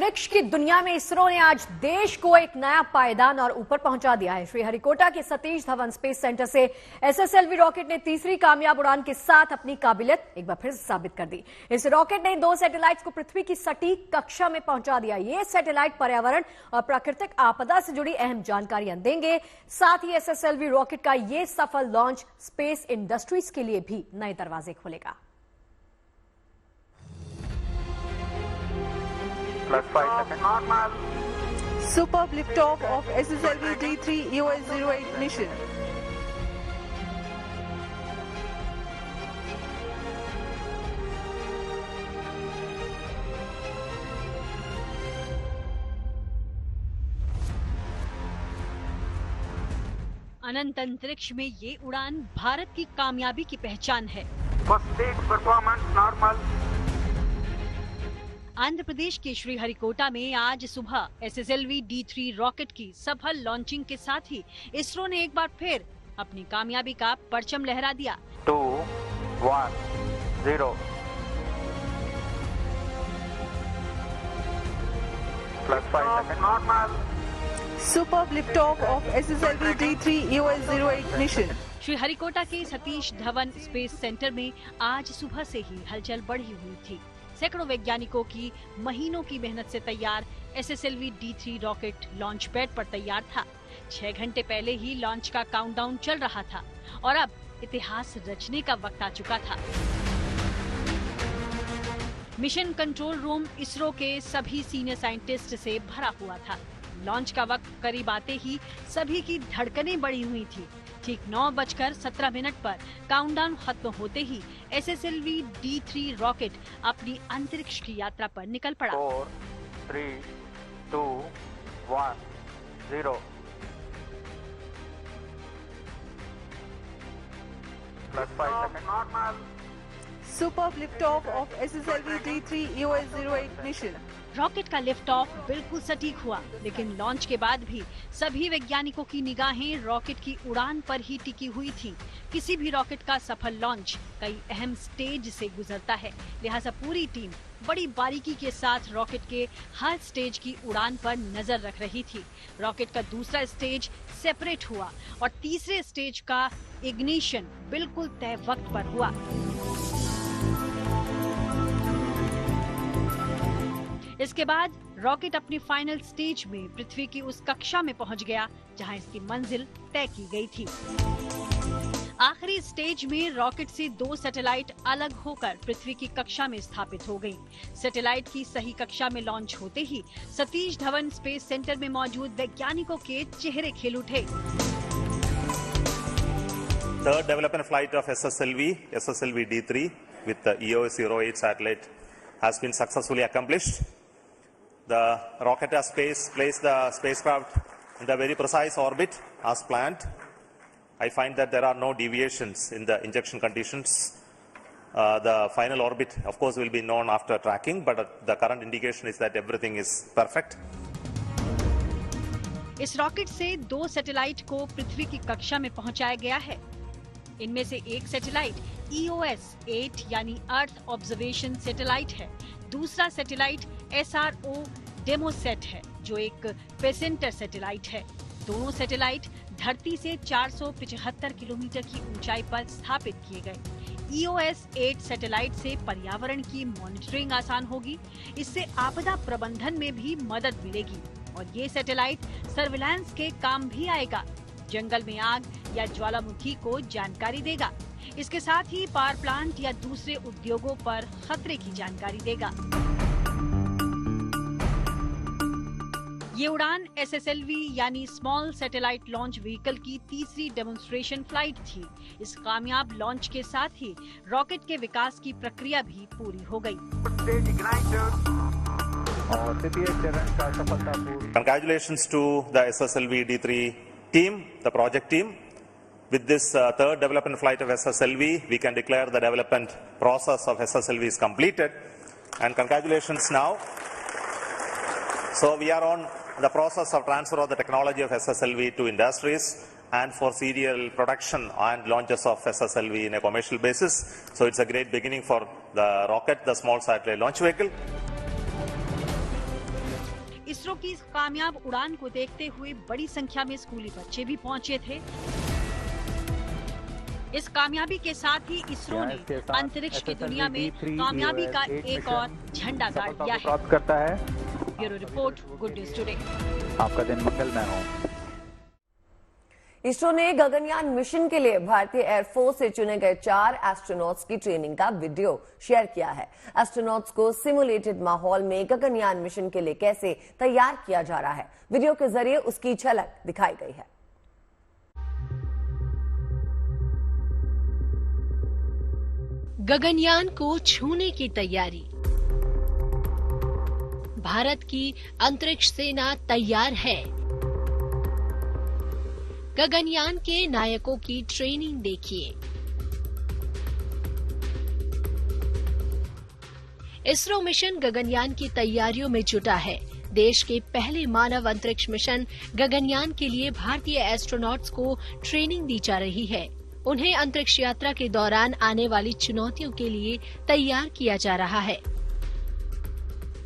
अंतरिक्ष की दुनिया में इसरो ने आज देश को एक नया पायदान और ऊपर पहुंचा दिया है। श्रीहरिकोटा के सतीश धवन स्पेस सेंटर से एसएसएलवी रॉकेट ने तीसरी कामयाब उड़ान के साथ अपनी काबिलियत एक बार फिर साबित कर दी। इस रॉकेट ने 2 सैटेलाइट्स को पृथ्वी की सटीक कक्षा में पहुंचा दिया। ये सैटेलाइट पर्यावरण और प्राकृतिक आपदा से जुड़ी अहम जानकारियां देंगे। साथ ही एसएसएलवी रॉकेट का ये सफल लॉन्च स्पेस इंडस्ट्रीज के लिए भी नए दरवाजे खोलेगा। +5 seconds. Normal. Superb liftoff of SSLV D3 EOS-08 mission. अनंत अंतरिक्ष में ये उड़ान भारत की कामयाबी की पहचान है। First stage performance normal. Andhra Pradesh के श्रीहरिकोटा में आज सुबह एसएसएलवी D3 रॉकेट की सफल लॉन्चिंग के साथ ही इसरो ने एक बार फिर अपनी कामयाबी का परचम लहरा दिया। 2, 1, 0. +5 seconds. Normal. Superb liftoff of SSLV D3 EOS-08 mission. Sriharikota के सतीश धवन स्पेस सेंटर में आज सुबह से ही हलचल बढ़ी हुई थी। सैकड़ों वैज्ञानिकों की महीनों की मेहनत से तैयार SSLV D3 rocket launch pad पर तैयार था। 6 घंटे पहले ही लॉन्च का काउंटडाउन चल रहा था और अब इतिहास रचने का वक्त आ चुका था। मिशन कंट्रोल रूम इसरो के सभी सीनियर साइंटिस्ट से भरा हुआ था। लॉन्च का वक्त करीब आते ही सभी की धड़कनें बढ़ी हुई थी। ठीक 9:17 पर काउंटडाउन खत्म होते ही एसएसएलवी D3 रॉकेट अपनी अंतरिक्ष की यात्रा पर निकल पड़ा। 4, 3, 2, 1, 0. +5 seconds. Normal. Superb liftoff of SSLV D3 EOS-08 mission. Rocket का लिफ्ट ऑफ बिल्कुल सटीक हुआ, लेकिन लॉन्च के बाद भी सभी वैज्ञानिकों की निगाहें रॉकेट की उड़ान पर ही टिकी हुई थीं। किसी भी रॉकेट का सफल लॉन्च कई अहम स्टेज से गुजरता है, लिहाजा पूरी टीम बड़ी बारीकी के साथ रॉकेट के हर स्टेज की उड़ान पर नजर रख रही थी। रॉकेट का दूसरा स्टेज सेपरेट हुआ और तीसरे स्टेज का इग्निशन बिल्कुल तय वक्त पर हुआ। इसके बाद रॉकेट अपनी फाइनल स्टेज में पृथ्वी की उस कक्षा में पहुंच गया जहां इसकी मंजिल तय की गई थी। आखिरी स्टेज में रॉकेट से 2 सैटेलाइट अलग होकर पृथ्वी की कक्षा में स्थापित हो गयी। सैटेलाइट की सही कक्षा में लॉन्च होते ही सतीश धवन स्पेस सेंटर में मौजूद वैज्ञानिकों के चेहरे खिल उठे। Third development flight of SSLV D3 with the EOS-08 satellite has been successfully accomplished. The rocket has placed the spacecraft in the very precise orbit as planned. I find that there are no deviations in the injection conditions. The final orbit, of course, will be known after tracking, but the current indication is that everything is perfect. इस rocket से 2 satellite को पृथ्वी की कक्षा में पहुंचाया गया है। इनमें से एक सैटेलाइट EOS-8 यानी अर्थ ऑब्जर्वेशन सैटेलाइट है। दूसरा सैटेलाइट SRO डेमोसेट है, जो एक पेसेंटर सैटेलाइट है। दोनों सैटेलाइट धरती से 475 किलोमीटर की ऊंचाई पर स्थापित किए गए। EOS-8 सैटेलाइट से पर्यावरण की मॉनिटरिंग आसान होगी। इससे आपदा प्रबंधन में भी मदद मिलेगी और ये सैटेलाइट सर्विलांस के काम भी आएगा। जंगल में आग या ज्वालामुखी को जानकारी देगा। इसके साथ ही पावर प्लांट या दूसरे उद्योगों पर खतरे की जानकारी देगा। ये उड़ान एसएसएलवी यानी स्मॉल सैटेलाइट लॉन्च व्हीकल की तीसरी डेमोन्स्ट्रेशन फ्लाइट थी। इस कामयाब लॉन्च के साथ ही रॉकेट के विकास की प्रक्रिया भी पूरी हो गई। Congratulations to the SSLV D3 team, the project team. With this third development flight of SSLV, we can declare the development process of SSLV is completed. And congratulations now. So we are on the process of transfer of the technology of SSLV to industries and for serial production and launches of SSLV in a commercial basis. So it's a great beginning for the rocket, the small satellite launch vehicle. ISRO की इस कामयाब उड़ान को देखते हुए बड़ी संख्या में स्कूली बच्चे भी पहुंचे थे। इस कामयाबी के साथ ही इसरो ने अंतरिक्ष की दुनिया में कामयाबी का एक और झंडा गाड़ दिया है। प्राप्त करता है। Bureau report, good news today. आपका दिन मंगलमय हो। इसरो ने गगनयान मिशन के लिए भारतीय एयरफोर्स से चुने गए 4 एस्ट्रोनॉट्स की ट्रेनिंग का वीडियो शेयर किया है। एस्ट्रोनॉट्स को सिमुलेटेड माहौल में गगनयान मिशन के लिए कैसे तैयार किया जा रहा है, वीडियो के जरिए उसकी झलक दिखाई गई है। गगनयान को छूने की तैयारी। भारत की अंतरिक्ष सेना तैयार है। गगनयान के नायकों की ट्रेनिंग देखिए। इसरो मिशन गगनयान की तैयारियों में जुटा है। देश के पहले मानव अंतरिक्ष मिशन गगनयान के लिए भारतीय एस्ट्रोनॉट्स को ट्रेनिंग दी जा रही है। उन्हें अंतरिक्ष यात्रा के दौरान आने वाली चुनौतियों के लिए तैयार किया जा रहा है।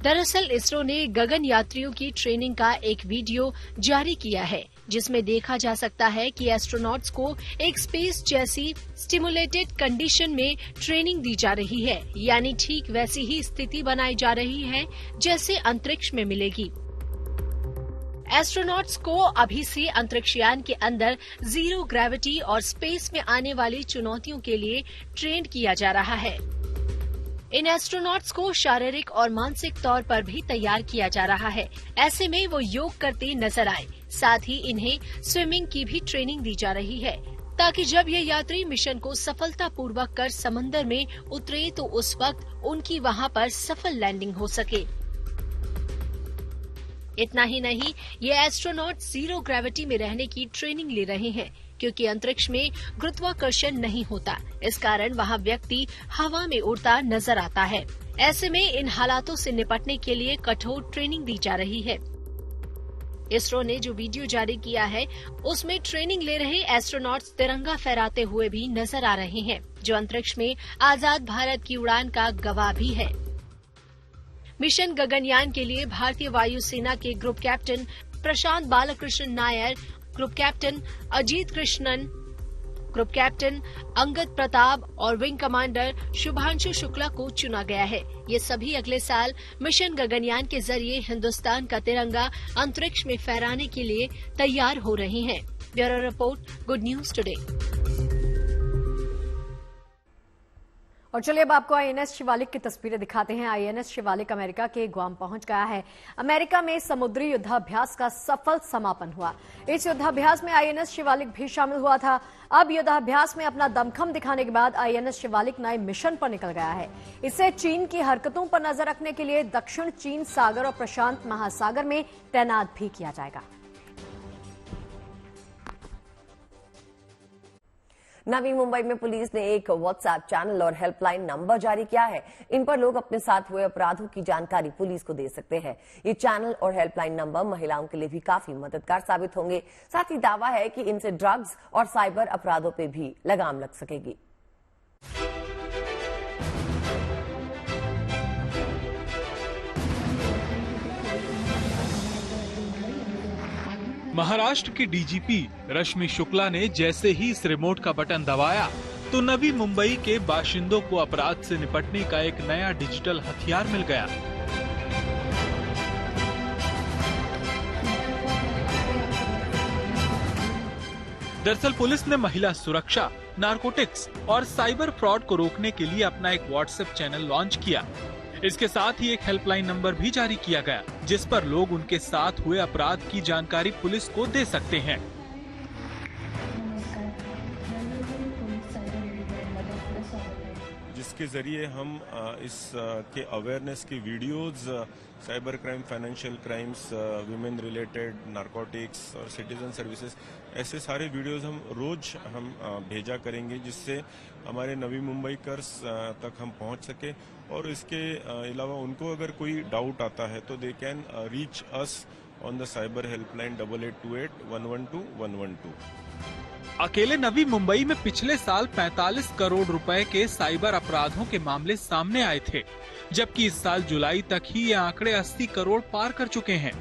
दरअसल इसरो ने गगन यात्रियों की ट्रेनिंग का एक वीडियो जारी किया है, जिसमें देखा जा सकता है कि एस्ट्रोनॉट्स को एक स्पेस जैसी स्टिमुलेटेड कंडीशन में ट्रेनिंग दी जा रही है, यानी ठीक वैसी ही स्थिति बनाई जा रही है जैसे अंतरिक्ष में मिलेगी। एस्ट्रोनॉट्स को अभी से अंतरिक्षयान के अंदर जीरो ग्रेविटी और स्पेस में आने वाली चुनौतियों के लिए ट्रेन किया जा रहा है। इन एस्ट्रोनॉट्स को शारीरिक और मानसिक तौर पर भी तैयार किया जा रहा है। ऐसे में वो योग करते नजर आए। साथ ही इन्हें स्विमिंग की भी ट्रेनिंग दी जा रही है, ताकि जब ये यात्री मिशन को सफलतापूर्वक कर समंदर में उतरे तो उस वक्त उनकी वहां पर सफल लैंडिंग हो सके। इतना ही नहीं, ये एस्ट्रोनॉट जीरो ग्रेविटी में रहने की ट्रेनिंग ले रहे हैं, क्योंकि अंतरिक्ष में गुरुत्वाकर्षण नहीं होता। इस कारण वहां व्यक्ति हवा में उड़ता नजर आता है। ऐसे में इन हालातों से निपटने के लिए कठोर ट्रेनिंग दी जा रही है। इसरो ने जो वीडियो जारी किया है, उसमें ट्रेनिंग ले रहे एस्ट्रोनॉट्स तिरंगा फहराते हुए भी नजर आ रहे हैं, जो अंतरिक्ष में आजाद भारत की उड़ान का गवाह भी है। मिशन गगनयान के लिए भारतीय वायुसेना के group captain Prashant Balakrishna Nair, group captain Ajit Krishnan, group captain Angad Pratap और विंग कमांडर शुभांशु शुक्ला को चुना गया है। ये सभी अगले साल मिशन गगनयान के जरिए हिंदुस्तान का तिरंगा अंतरिक्ष में फहराने के लिए तैयार हो रहे हैं। Bureau report, good news today. और चलिए अब आपको आईएनएस शिवालिक की तस्वीरें दिखाते हैं। आईएनएस शिवालिक अमेरिका के गुआम पहुंच गया है। अमेरिका में समुद्री युद्धाभ्यास का सफल समापन हुआ। इस युद्धाभ्यास में आईएनएस शिवालिक भी शामिल हुआ था। अब युद्धाभ्यास में अपना दमखम दिखाने के बाद आईएनएस शिवालिक नए मिशन पर निकल गया है। इससे चीन की हरकतों पर नजर रखने के लिए दक्षिण चीन सागर और प्रशांत महासागर में तैनात भी किया जाएगा। नवी मुंबई में पुलिस ने एक व्हाट्सएप चैनल और हेल्पलाइन नंबर जारी किया है। इन पर लोग अपने साथ हुए अपराधों की जानकारी पुलिस को दे सकते हैं। ये चैनल और हेल्पलाइन नंबर महिलाओं के लिए भी काफी मददगार साबित होंगे। साथ ही दावा है कि इनसे ड्रग्स और साइबर अपराधों पर भी लगाम लग सकेगी। महाराष्ट्र की डीजीपी रश्मि शुक्ला ने जैसे ही इस रिमोट का बटन दबाया तो नवी मुंबई के बाशिंदों को अपराध से निपटने का एक नया डिजिटल हथियार मिल गया। दरअसल पुलिस ने महिला सुरक्षा, नारकोटिक्स और साइबर फ्रॉड को रोकने के लिए अपना एक व्हाट्सएप चैनल लॉन्च किया। इसके साथ ही एक हेल्पलाइन नंबर भी जारी किया गया, जिस पर लोग उनके साथ हुए अपराध की जानकारी पुलिस को दे सकते हैं। जिसके जरिए हम इस के अवेयरनेस की videos, cyber crime, financial crimes, women related, narcotics और सिटीजन सर्विसेज, ऐसे सारे वीडियोस हम रोज भेजा करेंगे, जिससे हमारे नवी मुंबईकर्स तक हम पहुंच सके। और इसके अलावा उनको अगर कोई डाउट आता है तो they can reach us on the cyber helpline 8828 112 112। अकेले नवी मुंबई में पिछले साल 45 करोड़ रुपए के साइबर अपराधों के मामले सामने आए थे, जबकि इस साल जुलाई तक ही ये आंकड़े 80 करोड़ पार कर चुके हैं।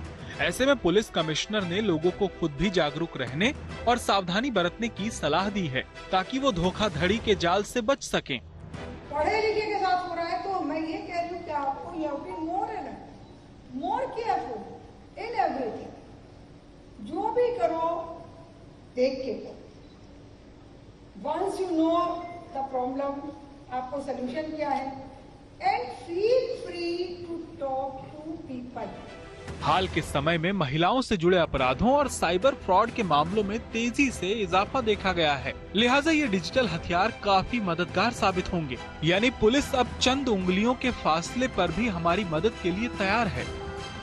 ऐसे में पुलिस कमिश्नर ने लोगों को खुद भी जागरूक रहने और सावधानी बरतने की सलाह दी है ताकि वो धोखाधड़ी के जाल से बच सकें। पढ़े लिखे के साथ हो रहा है तो मैं ये कह रही हूँ कि आपको you have to be more careful in everything. जो भी करो देख के करो। Once you know the problem, आपको सोल्यूशन क्या है, and feel free to talk to people. हाल के समय में महिलाओं से जुड़े अपराधों और साइबर फ्रॉड के मामलों में तेजी से इजाफा देखा गया है, लिहाजा ये डिजिटल हथियार काफी मददगार साबित होंगे। यानी पुलिस अब चंद उंगलियों के फासले पर भी हमारी मदद के लिए तैयार है,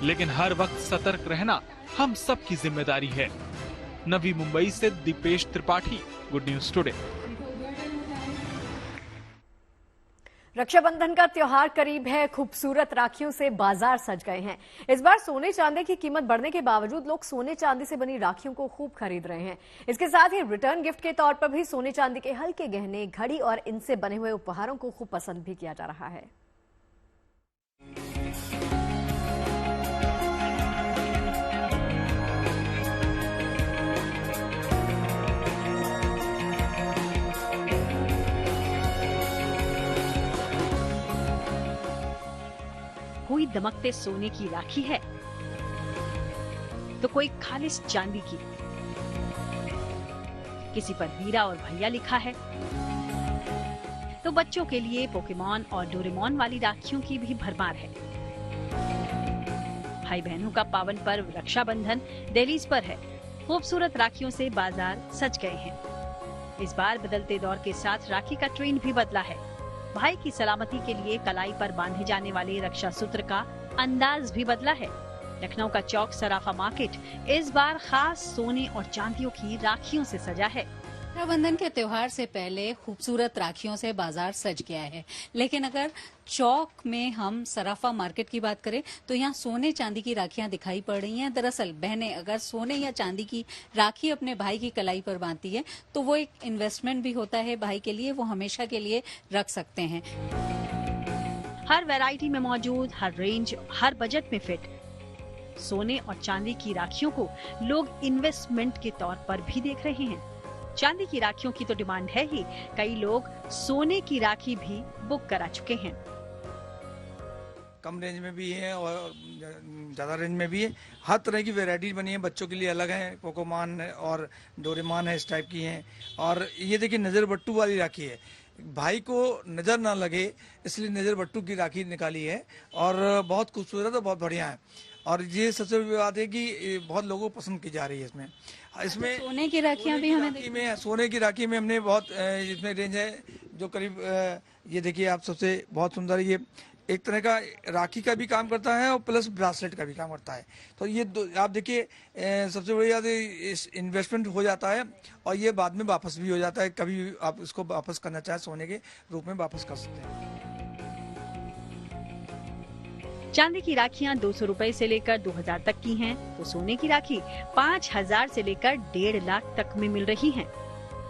लेकिन हर वक्त सतर्क रहना हम सब की जिम्मेदारी है। नवी मुंबई से Deepesh Tripathi, good news today. Rakshabandhan का त्योहार करीब है, खूबसूरत राखियों से बाजार सज गए हैं। इस बार सोने चांदी की कीमत बढ़ने के बावजूद लोग सोने चांदी से बनी राखियों को खूब खरीद रहे हैं। इसके साथ ही रिटर्न गिफ्ट के तौर पर भी सोने चांदी के हल्के गहने, घड़ी और इनसे बने हुए उपहारों को खूब पसंद भी किया जा रहा है। कोई दमकते सोने की राखी है तो कोई खालिस चांदी की, किसी पर वीरा और भैया लिखा है तो बच्चों के लिए पोकेमॉन और डोरेमॉन वाली राखियों की भी भरमार है। भाई बहनों का पावन पर्व रक्षाबंधन दिल्ली पर है। खूबसूरत राखियों से बाजार सज गए हैं। इस बार बदलते दौर के साथ राखी का ट्रेंड भी बदला है। भाई की सलामती के लिए कलाई पर बांधे जाने वाले रक्षा सूत्र का अंदाज भी बदला है। लखनऊ का चौक सराफा मार्केट इस बार खास सोने और चांदियों की राखियों से सजा है। रक्षाबंधन के त्योहार से पहले खूबसूरत राखियों से बाजार सज गया है, लेकिन अगर चौक में हम सराफा मार्केट की बात करें तो यहाँ सोने चांदी की राखियां दिखाई पड़ रही हैं। दरअसल बहनें अगर सोने या चांदी की राखी अपने भाई की कलाई पर बांधती है तो वो एक इन्वेस्टमेंट भी होता है भाई के लिए, वो हमेशा के लिए रख सकते हैं। हर वैरायटी में मौजूद, हर रेंज, हर बजट में फिट सोने और चांदी की राखियों को लोग इन्वेस्टमेंट के तौर पर भी देख रहे हैं। चांदी की राखियों की तो डिमांड है ही, कई लोग सोने की राखी भी बुक करा चुके हैं। कम रेंज में भी है और ज़्यादा रेंज में भी है। हर तरह की वैरायटी बनी है। बच्चों के लिए अलग है, पोकेमॉन और डोरेमॉन है, इस टाइप की हैं। और ये देखिए नज़र बट्टू वाली राखी है। भाई को नज़र ना लगे इसलिए नज़र बट्टू की राखी निकाली है और बहुत खूबसूरत और बहुत बढ़िया है। और ये सबसे बड़ी बात है कि बहुत लोगों को पसंद की जा रही है। इसमें सोने की राखियां भी हमें सोने की राखी में हमने बहुत इसमें रेंज है जो करीब ये देखिए आप सबसे बहुत सुंदर, ये एक तरह का राखी का भी काम करता है और प्लस ब्रासलेट का भी काम करता है। तो ये आप देखिए सबसे बड़ी बात इन्वेस्टमेंट हो जाता है और ये बाद में वापस भी हो जाता है। कभी आप इसको वापस करना चाहे सोने के रूप में वापस कर सकते हैं। चांदी की राखियां 200 रुपए से लेकर 2000 तक की हैं, तो सोने की राखी 5000 से लेकर 1.5 लाख तक में मिल रही हैं।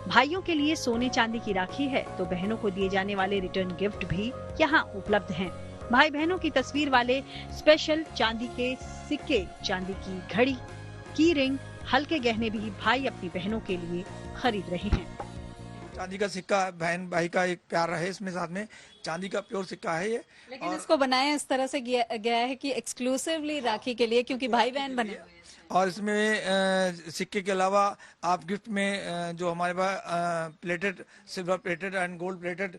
भाइयों के लिए सोने चांदी की राखी है तो बहनों को दिए जाने वाले रिटर्न गिफ्ट भी यहाँ उपलब्ध हैं। भाई बहनों की तस्वीर वाले स्पेशल चांदी के सिक्के, चांदी की घड़ी, की रिंग, हल्के गहने भी भाई अपनी बहनों के लिए खरीद रहे हैं। चांदी का सिक्का बहन भाई का एक प्यार है, इसमें साथ में चांदी का प्योर सिक्का है ये। लेकिन इसको बनाया इस तरह से गया है कि एक्सक्लूसिवली राखी के लिए, क्योंकि भाई बहन बने। और इसमें सिक्के के अलावा आप गिफ्ट में जो हमारे पास plated, silver plated and gold plated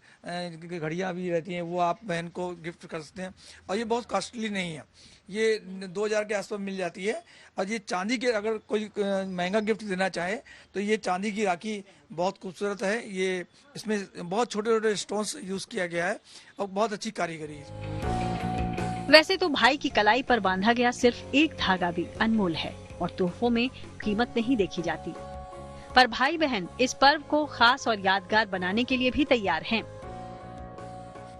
घड़ियां भी रहती हैं वो आप बहन को गिफ्ट कर सकते हैं। और ये बहुत कॉस्टली नहीं है, ये 2000 के आसपास मिल जाती है। और ये चांदी के अगर कोई महंगा गिफ्ट देना चाहे तो ये चांदी की राखी बहुत खूबसूरत है। ये इसमें बहुत छोटे छोटे स्टोन्स यूज किया गया है और बहुत अच्छी कारीगरी है। वैसे तो भाई की कलाई पर बांधा गया सिर्फ एक धागा भी अनमोल है और तोहफों में कीमत नहीं देखी जाती, पर भाई बहन इस पर्व को खास और यादगार बनाने के लिए भी तैयार हैं।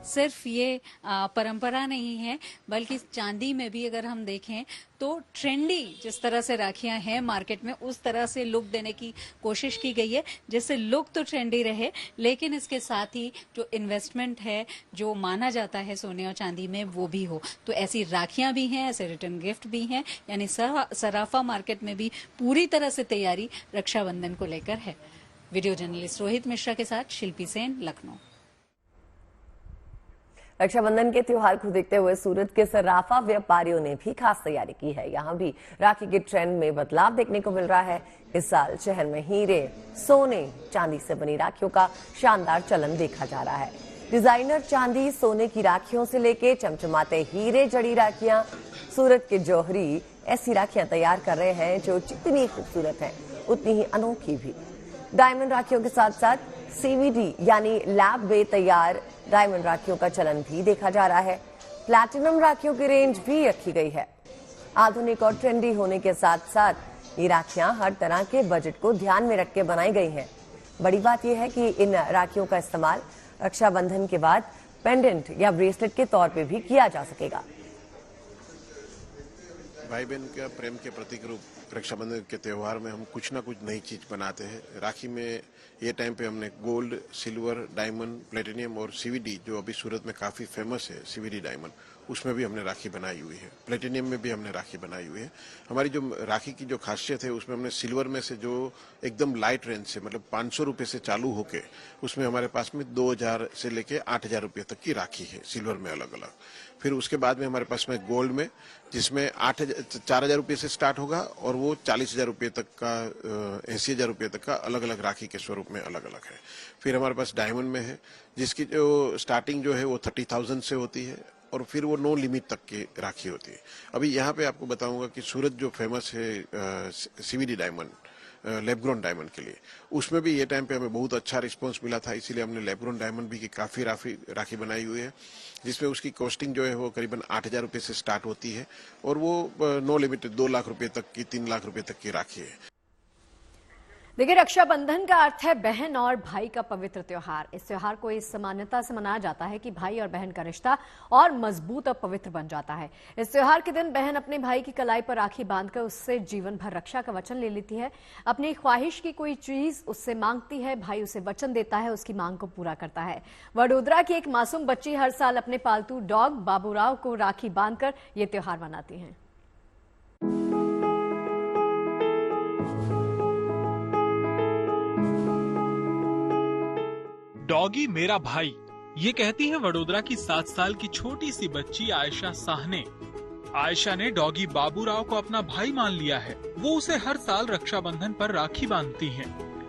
सिर्फ ये परंपरा नहीं है, बल्कि चांदी में भी अगर हम देखें तो ट्रेंडी जिस तरह से राखियां हैं मार्केट में, उस तरह से लुक देने की कोशिश की गई है, जिससे लुक तो ट्रेंडी रहे, लेकिन इसके साथ ही जो इन्वेस्टमेंट है, जो माना जाता है सोने और चांदी में, वो भी हो। तो ऐसी राखियां भी हैं, ऐसे रिटर्न गिफ्ट भी हैं, यानी सराफा मार्केट में भी पूरी तरह से तैयारी रक्षाबंधन को लेकर है। वीडियो जर्नलिस्ट रोहित मिश्रा के साथ शिल्पी सेन, लखनऊ। रक्षाबंधन के त्योहार को देखते हुए सूरत के सराफा व्यापारियों ने भी खास तैयारी की है। यहाँ भी राखी के ट्रेंड में बदलाव देखने को मिल रहा है। इस साल शहर में हीरे, सोने, चांदी से बनी राखियों का शानदार चलन देखा जा रहा है। डिजाइनर चांदी, सोने की राखियों से लेके चमचमाते हीरे जड़ी राखियां, सूरत के जौहरी ऐसी राखियां तैयार कर रहे हैं जो जितनी खूबसूरत है उतनी ही अनोखी भी। डायमंड राखियों के साथ साथ सीवीडी यानी लैब में तैयार डायमंड राखियों का चलन भी देखा जा रहा है। प्लैटिनम राखियों की रेंज भी रखी गई है। आधुनिक और ट्रेंडी होने के साथ साथ ये राखियां हर तरह के बजट को ध्यान में रख के बनाई गई हैं। बड़ी बात यह है कि इन राखियों का इस्तेमाल रक्षाबंधन के बाद पेंडेंट या ब्रेसलेट के तौर पे भी किया जा सकेगा। भाई बहन का प्रेम के प्रतीक रूप रक्षाबंधन के त्यौहार में हम कुछ ना कुछ नई चीज बनाते हैं। राखी में ये टाइम पे हमने गोल्ड, सिल्वर, डायमंड, प्लेटिनियम और सीवीडी, जो अभी सूरत में काफी फेमस है, सीवीडी डायमंड, उसमें भी हमने राखी बनाई हुई है। प्लेटिनियम में भी हमने राखी बनाई हुई है। हमारी जो राखी की जो खासियत है उसमें हमने सिल्वर में से जो एकदम लाइट रेंज से, मतलब 500 रुपए से चालू होके, उसमें हमारे पास में 2000 से लेके 8000 रुपये तक की राखी है सिल्वर में अलग अलग। फिर उसके बाद में हमारे पास में गोल्ड में, जिसमें 4000 रुपये से स्टार्ट होगा और वो 40,000 रुपये तक का, 80,000 रुपये तक का अलग अलग राखी के स्वरूप में अलग अलग है। फिर हमारे पास डायमंड में है, जिसकी जो स्टार्टिंग जो है वो 30,000 से होती है और फिर वो नो लिमिट तक की राखी होती है। अभी यहाँ पे आपको बताऊंगा कि सूरत जो फेमस है CVD diamond, lab grown diamond के लिए, उसमें भी ये टाइम पे हमें बहुत अच्छा रिस्पांस मिला था, इसीलिए हमने लैब ग्रोन डायमंड भी की काफी राखी बनाई हुई है, जिसमें उसकी कॉस्टिंग जो है वो करीबन 8000 रुपये से स्टार्ट होती है और वो नो लिमिट 2 लाख रुपए तक की, 3 लाख रुपए तक की राखी है। देखिए, रक्षाबंधन का अर्थ है बहन और भाई का पवित्र त्योहार। इस त्योहार को इस मान्यता से मनाया जाता है कि भाई और बहन का रिश्ता और मजबूत और पवित्र बन जाता है। इस त्योहार के दिन बहन अपने भाई की कलाई पर राखी बांधकर उससे जीवन भर रक्षा का वचन ले लेती है। अपनी ख्वाहिश की कोई चीज उससे मांगती है, भाई उसे वचन देता है, उसकी मांग को पूरा करता है। वडोदरा की एक मासूम बच्ची हर साल अपने पालतू डॉग बाबूराव को राखी बांधकर ये त्योहार मनाती है। डॉगी मेरा भाई, ये कहती है वडोदरा की 7 साल की छोटी सी बच्ची आयशा साहने। आयशा ने डॉगी बाबूराव को अपना भाई मान लिया है। वो उसे हर साल रक्षाबंधन पर राखी बांधती हैं।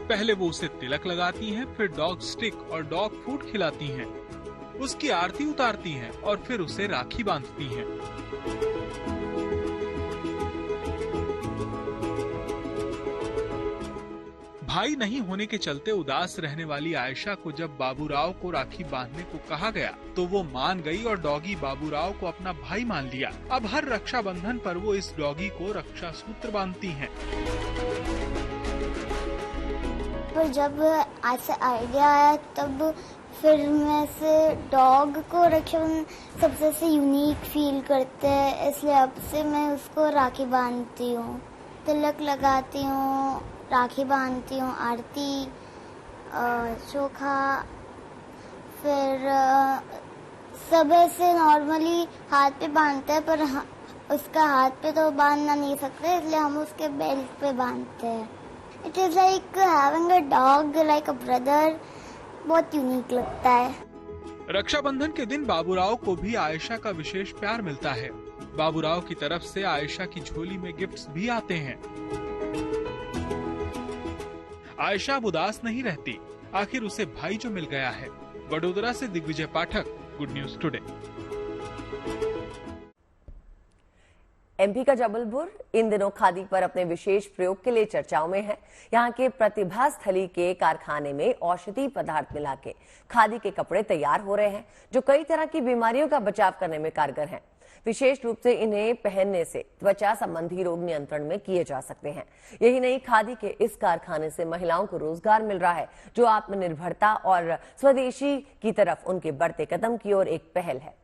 पहले वो उसे तिलक लगाती हैं, फिर डॉग स्टिक और डॉग फूड खिलाती हैं, उसकी आरती उतारती हैं और फिर उसे राखी बांधती हैं। भाई नहीं होने के चलते उदास रहने वाली आयशा को जब बाबूराव को राखी बांधने को कहा गया तो वो मान गई और डॉगी बाबूराव को अपना भाई मान लिया। अब हर रक्षाबंधन पर वो इस डॉगी को रक्षा सूत्र बांधती हैं। पर जब ऐसा आइडिया आया तब फिर मैं से डॉग को रक्षाबंधन सबसे यूनिक फील करते हैं, इसलिए अब से मैं उसको राखी बांधती हूँ, तिलक लगाती हूँ, राखी बांधती हूँ, आरती, चोखा, फिर सब ऐसे नॉर्मली हाथ पे बांधते हैं, पर उसका हाथ पे तो बांधना नहीं सकते, इसलिए हम उसके बेल्ट पे बांधते हैं। It is like having a dog like a brother, बहुत यूनिक लगता है। रक्षाबंधन के दिन बाबूराव को भी आयशा का विशेष प्यार मिलता है। बाबूराव की तरफ से आयशा की झोली में गिफ्ट्स भी आते हैं। आयशा अब उदास नहीं रहती, आखिर उसे भाई जो मिल गया है। वडोदरा से दिग्विजय पाठक, गुड न्यूज टुडे। एमपी का जबलपुर इन दिनों खादी पर अपने विशेष प्रयोग के लिए चर्चाओं में है। यहाँ के प्रतिभा स्थली के कारखाने में औषधि पदार्थ मिला के खादी के कपड़े तैयार हो रहे हैं, जो कई तरह की बीमारियों का बचाव करने में कारगर हैं। विशेष रूप से इन्हें पहनने से त्वचा संबंधी रोग नियंत्रण में किए जा सकते हैं। यही नहीं, खादी के इस कारखाने से महिलाओं को रोजगार मिल रहा है, जो आत्मनिर्भरता और स्वदेशी की तरफ उनके बढ़ते कदम की ओर एक पहल है।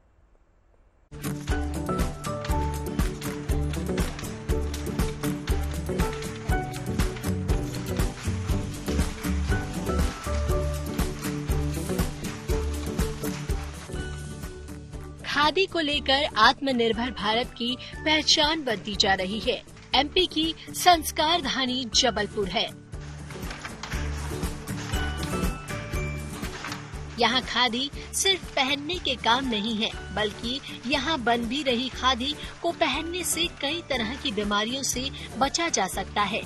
खादी को लेकर आत्मनिर्भर भारत की पहचान बनती जा रही है। एमपी की संस्कार धानी जबलपुर है। यहाँ खादी सिर्फ पहनने के काम नहीं है, बल्कि यहाँ बन भी रही खादी को पहनने से कई तरह की बीमारियों से बचा जा सकता है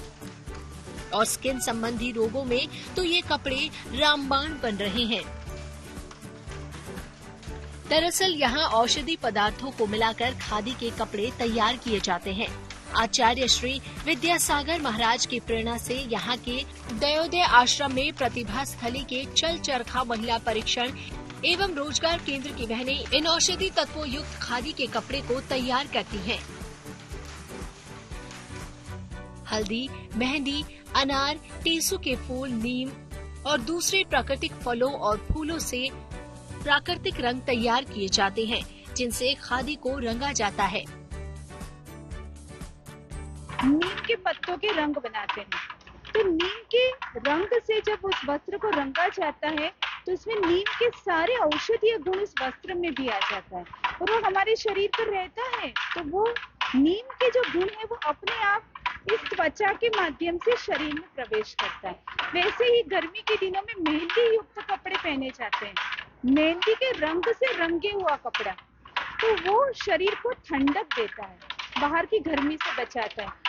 और स्किन संबंधी रोगों में तो ये कपड़े रामबाण बन रहे हैं। दरअसल यहाँ औषधि पदार्थों को मिलाकर खादी के कपड़े तैयार किए जाते हैं। आचार्य श्री विद्यासागर महाराज की प्रेरणा से यहाँ के दयोदय आश्रम में प्रतिभा स्थली के चल चरखा महिला परीक्षण एवं रोजगार केंद्र की बहनें इन औषधि तत्वों युक्त खादी के कपड़े को तैयार करती हैं। हल्दी, मेहंदी, अनार, टेसू के फूल, नीम और दूसरे प्राकृतिक फलों और फूलों से प्राकृतिक रंग तैयार किए जाते हैं, जिनसे खादी को रंगा जाता है। नीम के पत्तों के रंग बनाते हैं, तो नीम के रंग से जब उस वस्त्र को रंगा जाता है तो उसमें नीम के सारे औषधीय गुण उस वस्त्र में भी आ जाता है और वो हमारे शरीर पर रहता है। तो वो नीम के जो गुण है वो अपने आप इस त्वचा के माध्यम से शरीर में प्रवेश करता है। वैसे ही गर्मी के दिनों में मेहंदी युक्त कपड़े पहने जाते हैं। मेहंदी के रंग से रंगे हुआ कपड़ा तो वो शरीर को ठंडक देता है, बाहर की गर्मी से बचाता है।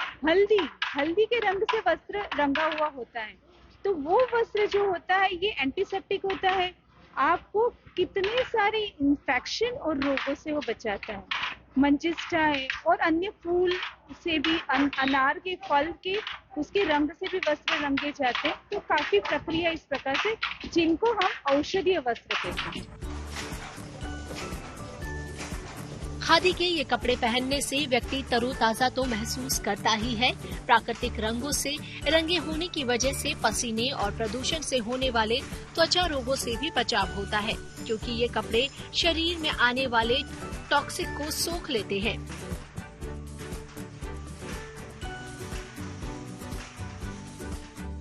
हल्दी के रंग से वस्त्र रंगा हुआ होता है, तो वो वस्त्र जो होता है ये एंटीसेप्टिक होता है, आपको कितने सारे इन्फेक्शन और रोगों से वो बचाता है। मंजिस्टा है और अन्य फूल से भी, अनार के फल के उसके रंग से भी वस्त्र रंगे जाते हैं। तो काफी प्रक्रिया इस प्रकार से, जिनको हम औषधीय वस्त्र कहते हैं। खादी के ये कपड़े पहनने से व्यक्ति तरोताजा तो महसूस करता ही है, प्राकृतिक रंगों से रंगे होने की वजह से पसीने और प्रदूषण से होने वाले त्वचा रोगों से भी बचाव होता है, क्योंकि ये कपड़े शरीर में आने वाले टॉक्सिक को सोख लेते हैं।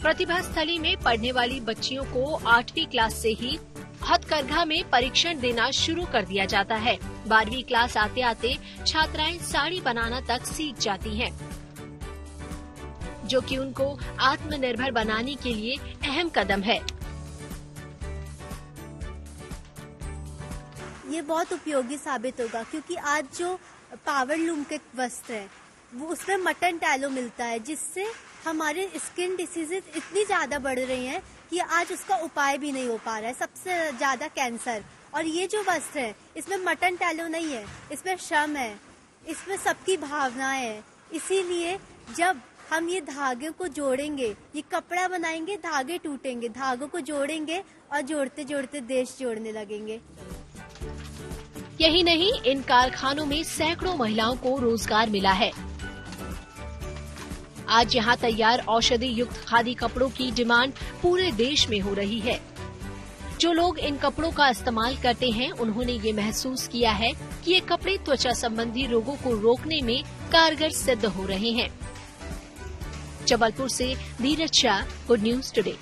प्रतिभा स्थली में पढ़ने वाली बच्चियों को 8वीं क्लास से ही हथकरघा में परीक्षण देना शुरू कर दिया जाता है। 12वीं क्लास आते आते छात्राएं साड़ी बनाना तक सीख जाती हैं, जो कि उनको आत्मनिर्भर बनाने के लिए अहम कदम है। ये बहुत उपयोगी साबित होगा, क्योंकि आज जो पावर लूम के वस्त्र है वो उसमें मटन टैलो मिलता है, जिससे हमारे स्किन डिसीजेज इतनी ज्यादा बढ़ रही हैं कि आज उसका उपाय भी नहीं हो पा रहा है, सबसे ज्यादा कैंसर। और ये जो वस्त्र है इसमें मटन टैलो नहीं है, इसमें श्रम है, इसमें सबकी भावनाएं है। इसीलिए जब हम ये धागे को जोड़ेंगे, ये कपड़ा बनाएंगे, धागे टूटेंगे, धागों को जोड़ेंगे और जोड़ते जोड़ते देश जोड़ने लगेंगे। यही नहीं, इन कारखानों में सैकड़ों महिलाओं को रोजगार मिला है। आज यहाँ तैयार औषधि युक्त खादी कपड़ों की डिमांड पूरे देश में हो रही है। जो लोग इन कपड़ों का इस्तेमाल करते हैं, उन्होंने ये महसूस किया है कि ये कपड़े त्वचा संबंधी रोगों को रोकने में कारगर सिद्ध हो रहे हैं। जबलपुर से धीरज शाह, गुड न्यूज टुडे।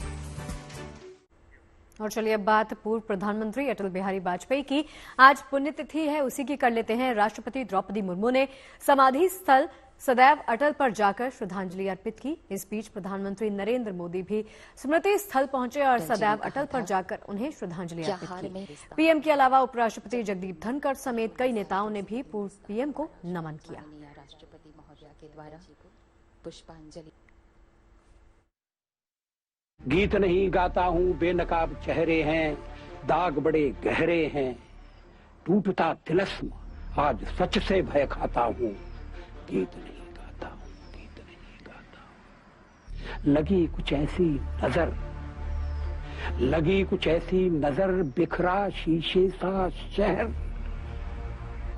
और चलिए अब बात पूर्व प्रधानमंत्री अटल बिहारी वाजपेयी की। आज पुण्यतिथि है, उसी की कर लेते हैं। राष्ट्रपति द्रौपदी मुर्मू ने समाधि स्थल सदैव अटल पर जाकर श्रद्धांजलि अर्पित की। इस बीच प्रधानमंत्री नरेंद्र मोदी भी स्मृति स्थल पहुंचे और सदैव अटल पर जाकर उन्हें श्रद्धांजलि अर्पित की। पीएम के अलावा उपराष्ट्रपति जगदीप धनखड़ समेत कई नेताओं ने भी पूर्व पीएम को नमन किया। राष्ट्रपति महोदया के द्वारा पुष्पांजलि। गीत नहीं गाता हूँ, बेनकाब चेहरे हैं, दाग बड़े गहरे हैं, टूटता तिलस्म आज सच से भय खाता हूँ। गीत नहीं गाता हूँ, गीत नहीं गाता हूँ। लगी कुछ ऐसी नजर, बिखरा शीशे सा शहर,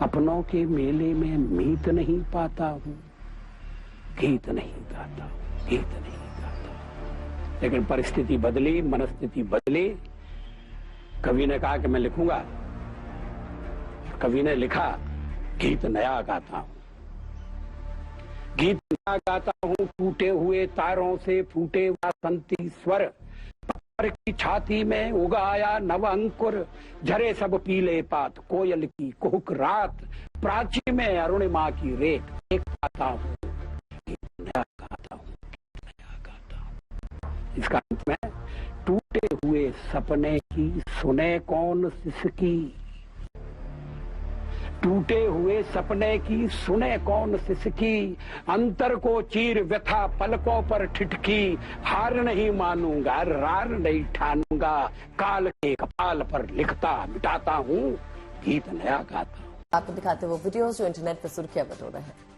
अपनों के मेले में मीत नहीं पाता हूँ, गीत नहीं गाता हूँ, गीत नहीं गाता। लेकिन परिस्थिति बदली, मनस्थिति बदली। कवि ने कहा कि मैं लिखूंगा, कवि ने लिखा गीत नया गाता हूँ, गीत नया गाता हूँ। टूटे हुए तारों से फूटे वासंती स्वर, पत्थर की छाती में उगाया नव अंकुर। झरे सब पीले पात, कोयल की कुहुक रात, प्राची में अरुणिमा की रेख एक गाता हूँ, गीत नया गाता हूँ, नया गाता हूँ। इसका अंत में टूटे हुए सपने की सुने कौन सिसकी, टूटे हुए सपने की सुने कौन सिसकी। अंतर को चीर व्यथा पलकों पर ठिठकी, हार नहीं मानूंगा, रार नहीं ठानूंगा। काल के कपाल पर लिखता मिटाता हूँ, गीत नया गाता हूँ। आपको दिखाते वो वीडियोस जो इंटरनेट पर सुर्खियां बटोर रहे हैं।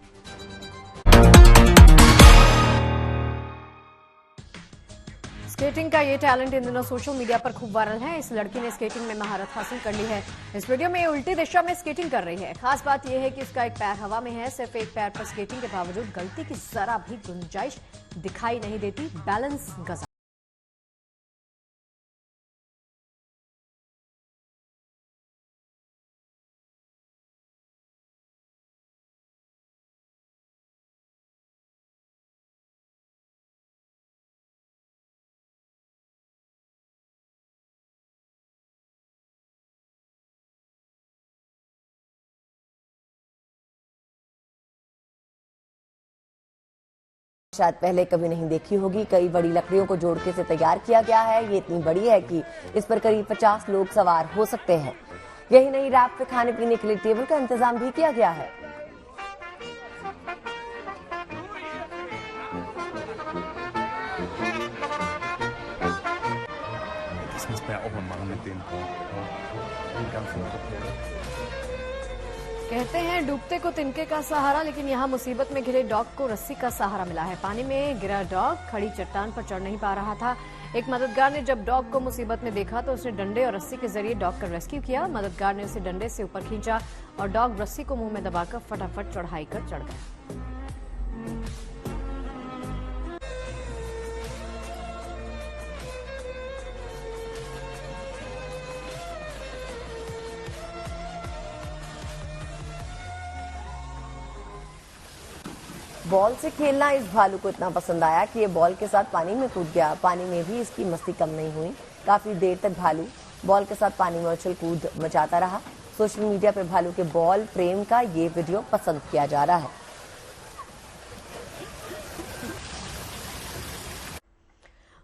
स्केटिंग का ये टैलेंट इन दिनों सोशल मीडिया पर खूब वायरल है। इस लड़की ने स्केटिंग में महारत हासिल कर ली है। इस वीडियो में ये उल्टी दिशा में स्केटिंग कर रही है। खास बात यह है कि उसका एक पैर हवा में है। सिर्फ एक पैर पर स्केटिंग के बावजूद गलती की जरा भी गुंजाइश दिखाई नहीं देती। बैलेंस गजा। शायद पहले कभी नहीं देखी होगी। कई बड़ी लकड़ियों को जोड़ के इसे तैयार किया गया है। ये इतनी बड़ी है कि इस पर करीब 50 लोग सवार हो सकते हैं। यही नहीं, रैप पे खाने पीने के लिए टेबल का इंतजाम भी किया गया है। कहते हैं डूबते को तिनके का सहारा, लेकिन यहाँ मुसीबत में घिरे डॉग को रस्सी का सहारा मिला है। पानी में गिरा डॉग खड़ी चट्टान पर चढ़ नहीं पा रहा था। एक मददगार ने जब डॉग को मुसीबत में देखा तो उसने डंडे और रस्सी के जरिए डॉग का रेस्क्यू किया। मददगार ने उसे डंडे से ऊपर खींचा और डॉग रस्सी को मुंह में दबाकर फटाफट चढ़ाई कर चढ़ गया। बॉल से खेलना इस भालू को इतना पसंद आया कि ये बॉल के साथ पानी में कूद गया। पानी में भी इसकी मस्ती कम नहीं हुई। काफी देर तक भालू बॉल के साथ पानी में उछल कूद मचाता रहा। सोशल मीडिया पे भालू के बॉल प्रेम का ये वीडियो पसंद किया जा रहा है।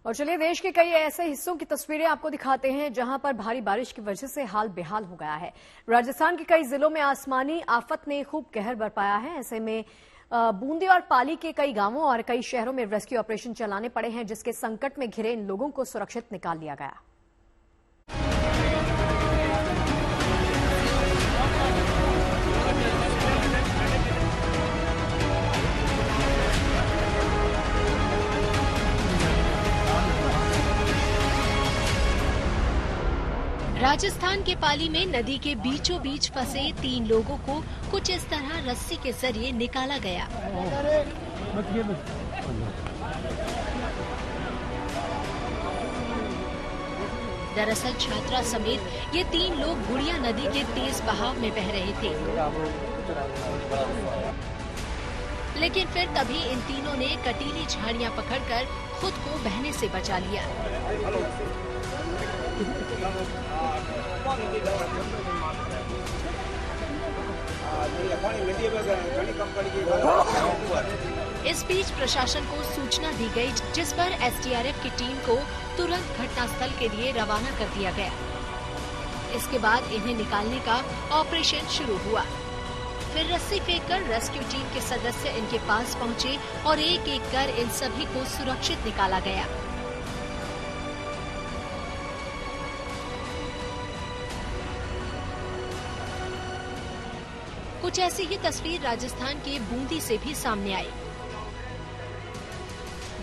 और चलिए देश के कई ऐसे हिस्सों की तस्वीरें आपको दिखाते हैं जहां पर भारी बारिश की वजह से हाल बेहाल हो गया है। राजस्थान के कई जिलों में आसमानी आफत ने खूब कहर बरपाया है। ऐसे में बूंदी और पाली के कई गांवों और कई शहरों में रेस्क्यू ऑपरेशन चलाने पड़े हैं, जिसके संकट में घिरे इन लोगों को सुरक्षित निकाल लिया गया। राजस्थान के पाली में नदी के बीचों बीच फंसे 3 लोगों को कुछ इस तरह रस्सी के जरिए निकाला गया। दरअसल छात्रा समेत ये 3 लोग गुड़िया नदी के तेज बहाव में बह रहे थे, लेकिन फिर तभी इन तीनों ने कटीली झाड़ियां पकड़कर खुद को बहने से बचा लिया। इस बीच प्रशासन को सूचना दी गई, जिस पर एसडीआरएफ की टीम को तुरंत घटनास्थल के लिए रवाना कर दिया गया। इसके बाद इन्हें निकालने का ऑपरेशन शुरू हुआ। फिर रस्सी फेंककर रेस्क्यू टीम के सदस्य इनके पास पहुंचे और एक एक कर इन सभी को सुरक्षित निकाला गया। कुछ ऐसी ही तस्वीर राजस्थान के बूंदी से भी सामने आई,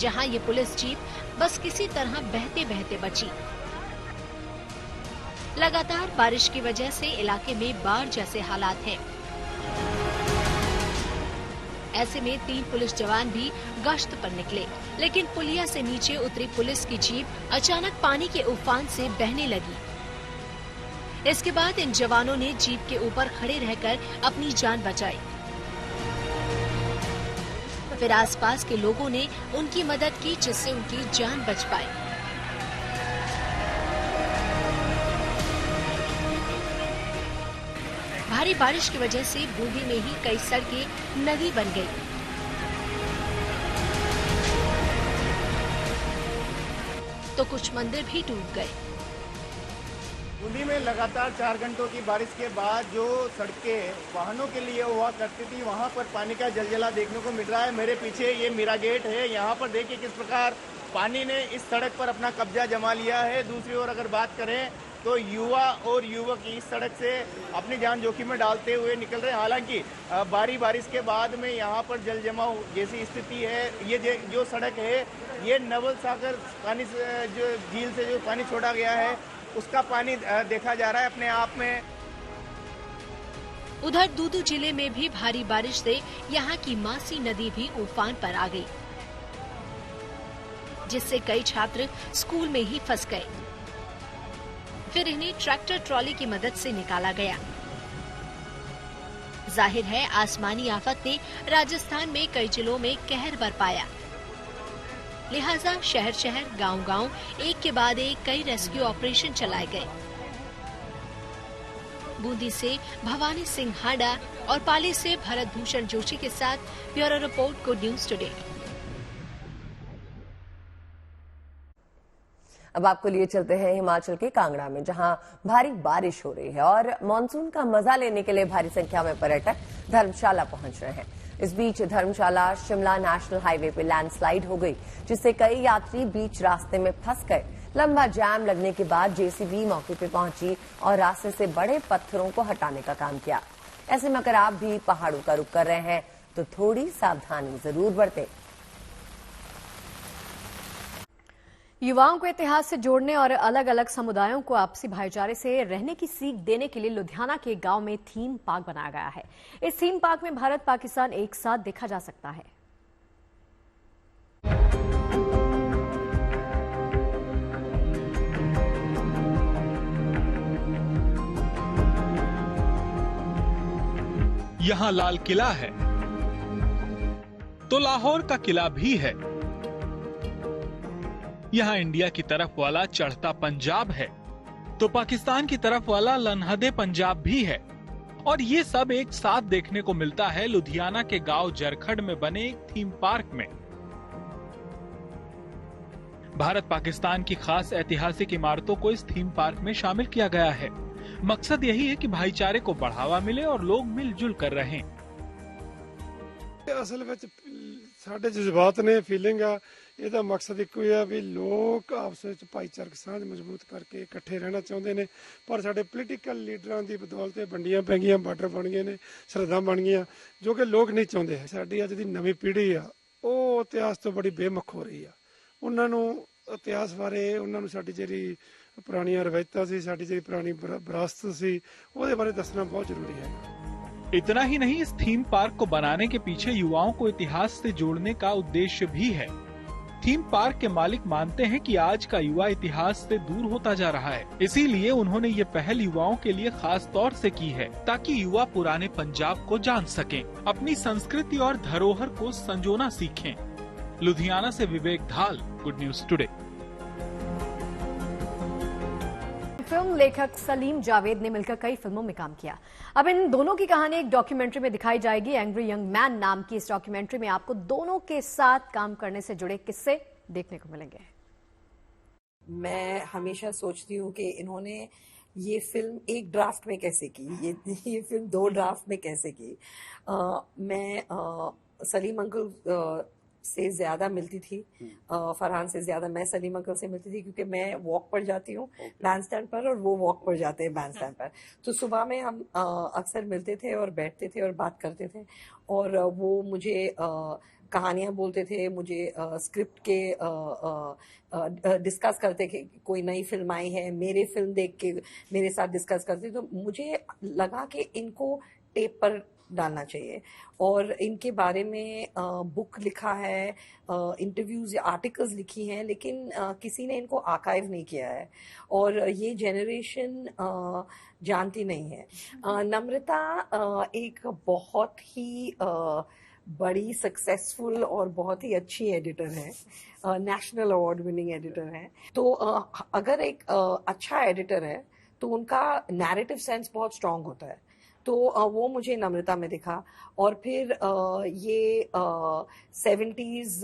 जहां ये पुलिस जीप बस किसी तरह बहते बहते बची। लगातार बारिश की वजह से इलाके में बाढ़ जैसे हालात हैं। ऐसे में 3 पुलिस जवान भी गश्त पर निकले, लेकिन पुलिया से नीचे उतरी पुलिस की जीप अचानक पानी के उफान से बहने लगी। इसके बाद इन जवानों ने जीप के ऊपर खड़े रहकर अपनी जान बचाई। फिर आसपास के लोगों ने उनकी मदद की, जिससे उनकी जान बच पाई। भारी बारिश की वजह से बूंदी में ही कई सड़कें नदी बन गई। तो कुछ मंदिर भी डूब गए। बूंदी में लगातार 4 घंटों की बारिश के बाद जो सड़कें वाहनों के लिए हुआ करती थी, वहां पर पानी का जलजला देखने को मिल रहा है। मेरे पीछे ये मीरा गेट है, यहाँ पर देखिए किस प्रकार पानी ने इस सड़क पर अपना कब्जा जमा लिया है। दूसरी ओर अगर बात करें तो युवा और युवक इस सड़क से अपनी जान जोखिम में डालते हुए निकल रहे हैं। हालांकि भारी बारिश के बाद में यहाँ पर जल जमाव जैसी स्थिति है। ये जो सड़क है ये नवल सागर पानी जो झील से जो पानी छोड़ा गया है उसका पानी देखा जा रहा है अपने आप में। उधर दूदू जिले में भी भारी बारिश से यहाँ की मासी नदी भी उफान पर आ गई, जिससे कई छात्र स्कूल में ही फंस गए। फिर इन्हें ट्रैक्टर ट्रॉली की मदद से निकाला गया। जाहिर है आसमानी आफत ने राजस्थान में कई जिलों में कहर बरपाया, लिहाजा शहर शहर गांव गांव एक के बाद एक कई रेस्क्यू ऑपरेशन चलाए गए। बूंदी से भवानी सिंह हाडा और पाली से भरत भूषण जोशी के साथ bureau report, good news today. अब आपको लिए चलते हैं हिमाचल के कांगड़ा में, जहां भारी बारिश हो रही है और मानसून का मजा लेने के लिए भारी संख्या में पर्यटक धर्मशाला पहुंच रहे हैं। इस बीच धर्मशाला शिमला नेशनल हाईवे पे लैंडस्लाइड हो गई, जिससे कई यात्री बीच रास्ते में फंस गए। लंबा जाम लगने के बाद जेसीबी मौके पे पहुंची और रास्ते से बड़े पत्थरों को हटाने का काम किया। ऐसे में अगर आप भी पहाड़ों का रुख कर रहे हैं तो थोड़ी सावधानी जरूर बरतें। युवाओं को इतिहास से जोड़ने और अलग अलग समुदायों को आपसी भाईचारे से रहने की सीख देने के लिए लुधियाना के गांव में थीम पार्क बनाया गया है। इस थीम पार्क में भारत पाकिस्तान एक साथ देखा जा सकता है। यहाँ लाल किला है तो लाहौर का किला भी है। यहाँ इंडिया की तरफ वाला चढ़ता पंजाब है तो पाकिस्तान की तरफ वाला लन्हदे पंजाब भी है। और ये सब एक साथ देखने को मिलता है लुधियाना के गांव जरखड़ में बने एक थीम पार्क में। भारत पाकिस्तान की खास ऐतिहासिक इमारतों को इस थीम पार्क में शामिल किया गया है। मकसद यही है कि भाईचारे को बढ़ावा मिले और लोग मिलजुल कर रहें। असल में साढ़े जज्बात ने फीलिंग आ ਇਹਦਾ ਮਕਸਦ ਇੱਕੋ ਹੀ ਆ ਵੀ ਲੋਕ ਆਪਸ ਵਿੱਚ ਭਾਈਚਾਰਕ ਸਾਂਝ ਮਜ਼ਬੂਤ ਕਰਕੇ ਇਕੱਠੇ ਰਹਿਣਾ ਚਾਹੁੰਦੇ ਨੇ, ਪਰ ਸਾਡੇ ਪੋਲੀਟੀਕਲ ਲੀਡਰਾਂ ਦੀ ਬਦੌਲਤ ਵੰਡੀਆਂ ਪੈ ਗਈਆਂ, ਬਾਰਡਰ ਬਣ ਗਏ ਨੇ, ਸਰਹੱਦਾਂ ਬਣ ਗਈਆਂ, ਜੋ ਕਿ ਲੋਕ ਨਹੀਂ ਚਾਹੁੰਦੇ। ਸਾਡੀ ਅੱਜ ਦੀ ਨਵੀਂ ਪੀੜ੍ਹੀ ਆ ਉਹ ਇਤਿਹਾਸ ਤੋਂ ਬੜੀ ਬੇਮੁਖ ਹੋ ਰਹੀ ਆ। ਉਹਨਾਂ ਨੂੰ ਇਤਿਹਾਸ ਬਾਰੇ, ਉਹਨਾਂ ਨੂੰ ਸਾਡੀ ਜਿਹੜੀ ਪੁਰਾਣੀਆਂ ਰਵਾਇਤਾਂ ਸੀ, ਸਾਡੀ ਜਿਹੜੀ ਪੁਰਾਣੀ ਵਿਰਾਸਤ ਸੀ, ਉਹਦੇ ਬਾਰੇ ਦੱਸਣਾ ਬਹੁਤ ਜ਼ਰੂਰੀ ਹੈ। इतना ही नहीं, इस थीम पार्क को बनाने के पीछे युवाओं को इतिहास से जोड़ने का उद्देश्य भी है। थीम पार्क के मालिक मानते हैं कि आज का युवा इतिहास से दूर होता जा रहा है, इसीलिए उन्होंने ये पहल युवाओं के लिए खास तौर से की है ताकि युवा पुराने पंजाब को जान सकें, अपनी संस्कृति और धरोहर को संजोना सीखें। लुधियाना से विवेक धाल, गुड न्यूज टुडे। फिल्म लेखक सलीम जावेद ने मिलकर कई फिल्मों में काम किया। अब इन दोनों की कहानी एक डॉक्यूमेंट्री में दिखाई जाएगी। एंग्री यंग मैन नाम की इस डॉक्यूमेंट्री में आपको दोनों के साथ काम करने से जुड़े किस्से देखने को मिलेंगे। मैं हमेशा सोचती हूँ कि इन्होंने ये फिल्म एक ड्राफ्ट में कैसे की, ये फिल्म 2 ड्राफ्ट में कैसे की। मैं सलीम अंकल से ज्यादा मिलती थी, फरहान से ज्यादा मैं सलीम अंकल से मिलती थी, क्योंकि मैं वॉक पर जाती हूँ बैंड स्टैंड पर और वो वॉक पर जाते हैं बैंड स्टैंड पर। तो सुबह में हम अक्सर मिलते थे और बैठते थे और बात करते थे, और वो मुझे कहानियां बोलते थे, मुझे स्क्रिप्ट के डिस्कस करते कि कोई नई फिल्म आई है, मेरे फिल्म देख के मेरे साथ डिस्कस करते। तो मुझे लगा कि इनको टेप पर डालना चाहिए। और इनके बारे में बुक लिखा है, इंटरव्यूज या आर्टिकल्स लिखी हैं, लेकिन किसी ने इनको आर्काइव नहीं किया है और ये जनरेशन जानती नहीं है। नम्रता एक बहुत ही बड़ी सक्सेसफुल और बहुत ही अच्छी एडिटर है, नेशनल अवार्ड विनिंग एडिटर है। तो अगर एक अच्छा एडिटर है तो उनका नैरेटिव सेंस बहुत स्ट्रांग होता है, तो वो मुझे नम्रता में दिखा। और फिर ये 70s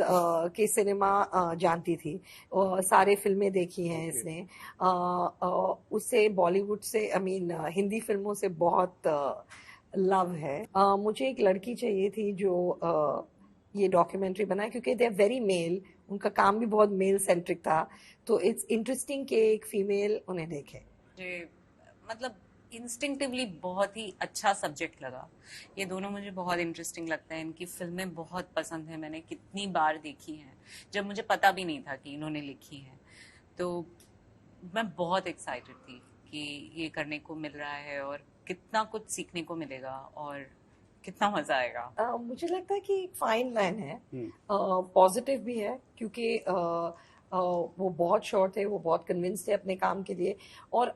के सिनेमा जानती थी, सारे फिल्में देखी हैं इसने, उससे बॉलीवुड से हिंदी फिल्मों से बहुत लव है। मुझे एक लड़की चाहिए थी जो ये डॉक्यूमेंट्री बनाए, क्योंकि दे आर वेरी मेल, उनका काम भी बहुत मेल सेंट्रिक था, तो इट्स इंटरेस्टिंग कि एक फीमेल उन्हें देखे। मतलब इंस्टिंक्टिवली बहुत ही अच्छा सब्जेक्ट लगा। ये दोनों मुझे बहुत इंटरेस्टिंग लगता है, इनकी फिल्में बहुत पसंद है, मैंने कितनी बार देखी हैं जब मुझे पता भी नहीं था कि इन्होंने लिखी हैं। तो मैं बहुत एक्साइटेड थी कि ये करने को मिल रहा है और कितना कुछ सीखने को मिलेगा और कितना मजा आएगा। मुझे लगता है कि एक फाइन लाइन है, पॉजिटिव भी है, क्योंकि वो बहुत श्योर थे, वो बहुत कन्विंस थे अपने काम के लिए। और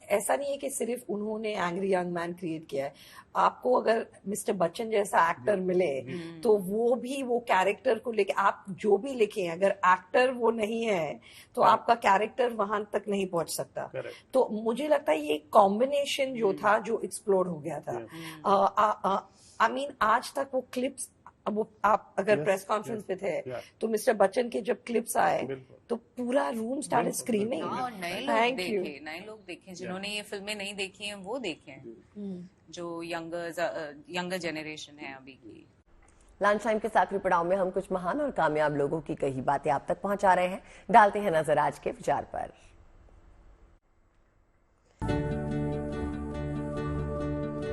ऐसा नहीं है कि सिर्फ उन्होंने एंग्री यंग मैन क्रिएट किया है। आपको अगर मिस्टर बच्चन जैसा एक्टर मिले तो वो भी वो कैरेक्टर को लेके, आप जो भी लिखें, अगर एक्टर वो नहीं है तो आपका कैरेक्टर वहां तक नहीं पहुंच सकता। तो मुझे लगता है ये कॉम्बिनेशन जो था, जो एक्सप्लोर हो गया था। आज तक वो क्लिप्स, वो आप अगर प्रेस कॉन्फ्रेंस पे थे तो मिस्टर बच्चन के जब क्लिप्स आए तो पूरा रूम स्टार्टेड स्क्रीमिंग। और नए लोग देखें जिन्होंने ये फिल्में नहीं देखी हैं, वो देखें, जो यंगर जनरेशन है अभी की। लंच टाइम के आखिरी पड़ाव में हम कुछ महान और कामयाब लोगों की कही बातें आप तक पहुंचा रहे हैं। डालते हैं नजर आज के विचार पर।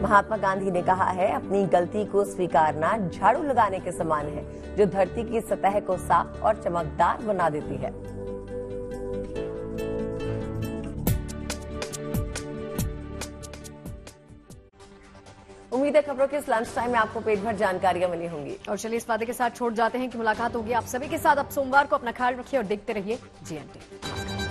महात्मा गांधी ने कहा है, अपनी गलती को स्वीकारना झाड़ू लगाने के समान है, जो धरती की सतह को साफ और चमकदार बना देती है। उम्मीद है खबरों के इस लंच टाइम में आपको पेट भर जानकारियां मिली होंगी। और चलिए इस वादे के साथ छोड़ जाते हैं कि मुलाकात होगी आप सभी के साथ अब सोमवार को। अपना ख्याल रखिए और देखते रहिए GNT।